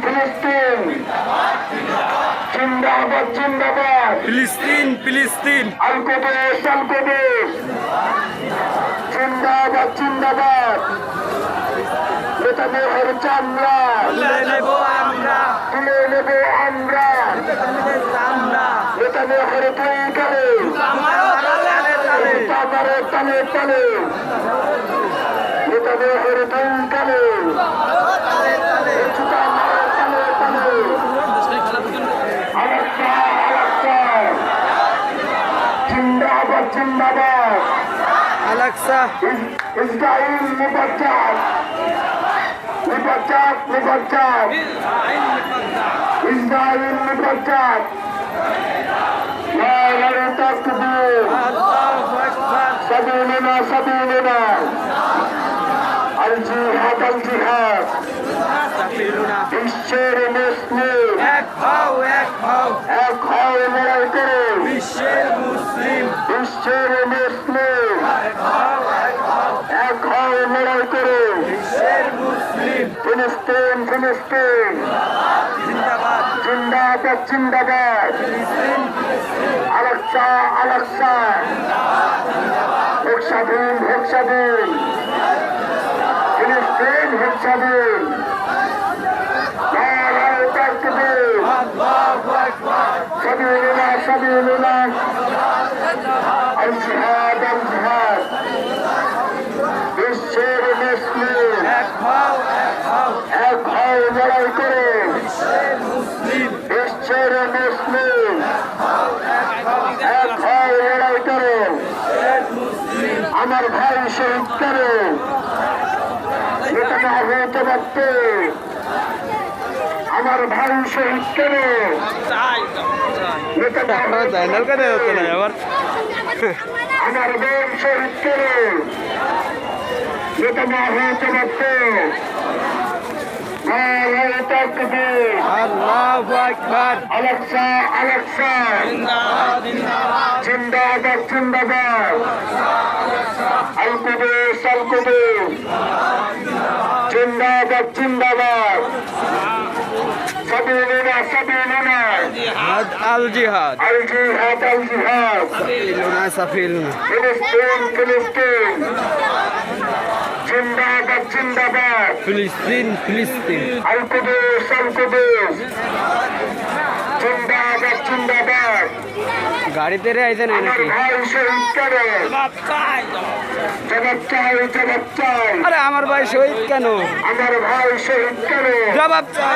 ফিলিস্তিন জিন্দাবাদ জিন্দাবাদ ফিলিস্তিন ফিলিস্তিন আল কুদস জিন্দাবাদ জিন্দাবাদ নেতানিয়াহুর চামড়া তুলে নেব আমরা তুলে নেব আমরা নেতানিয়াহুর দুই গালে আমারও তালে তালে তালে তালে তালে নেতানিয়াহুর দুই গালে জুতা মারো তালে তালে আলাক্সা আলাক্সা জিন্দাবাদ জিন্দাবাদ আলাক্সা ইসরাইল মুবাজ্জাত মুবাজ্জাত মুবাজ্জাত ইসরাইল মুবাজ্জাত নারে তাকবীর আল্লাহু আকবার সাবিলুনা সাবিলুনা আল জিহাদ আল জিহাদ সাফিরুনা বিশ্বের মুসলিম এক হও এক হয়ে লড়াই করো বিশ্বের মুসলিম বিশ্বের মুসলিম এক হয়ে লড়াই করো বিশ্বের মুসলিম ফিলিস্তিন ফিলিস্তিন জিন্দাবাদ জিন্দাবাদ জিন্দাবাদ ফিলিস্তিন আলাক্সা আলাক্সা হোক স্বাধীন হোক স্বাধীন ফিলিস্তিন হোক স্বাধীন নারে তাকবীর আল্লাহু আকবার সাবিলুনা সাবিলুনা আল জিহাদ আল জিহাদ বিশ্বের মুসলিম এক হও এক হয়ে লড়াই করো বিশ্বের মুসলিম বিশ্বের মুসলিম এক হয়ে লড়াই করো বিশ্বের মুসলিম আমার ভাই শহীদ করো নেতানিয়াহু জবাবতে আমার ভাই শহীদ করো নেতানিয়াহু জানাল করে হতো না আবার আমার বোন শহীদ করো নেতানিয়াহু জবাবতে নারে তাকবীর আল্লাহু আকবার আলাক্সা আলাক্সা জিন্দাবাদ জিন্দাবাদ জিন্দাবাদ জিন্দাবাদ আল কুদস জিন্দাবাদ জিন্দাবাদ সাবিলুনা সাবিলুনা আল জিহাদ আল জিহাদ আল জিহাদ সাফিলুনা সাফিলুনা ফিলিস্তিন ফিলিস্তিন জিন্দাবাদ জিন্দাবাদ ফিলিস্তিন ফিলিস্তিন আল কুদস জিন্দাবাদ জিন্দাবাদ গাড়িতে রে আইছে না আমার নাকি ভাই শহীদ করে জবাব চাই জবাব চাই আরে আমার ভাই শহীদ কেন আমার ভাই শহীদ করে জবাব চাই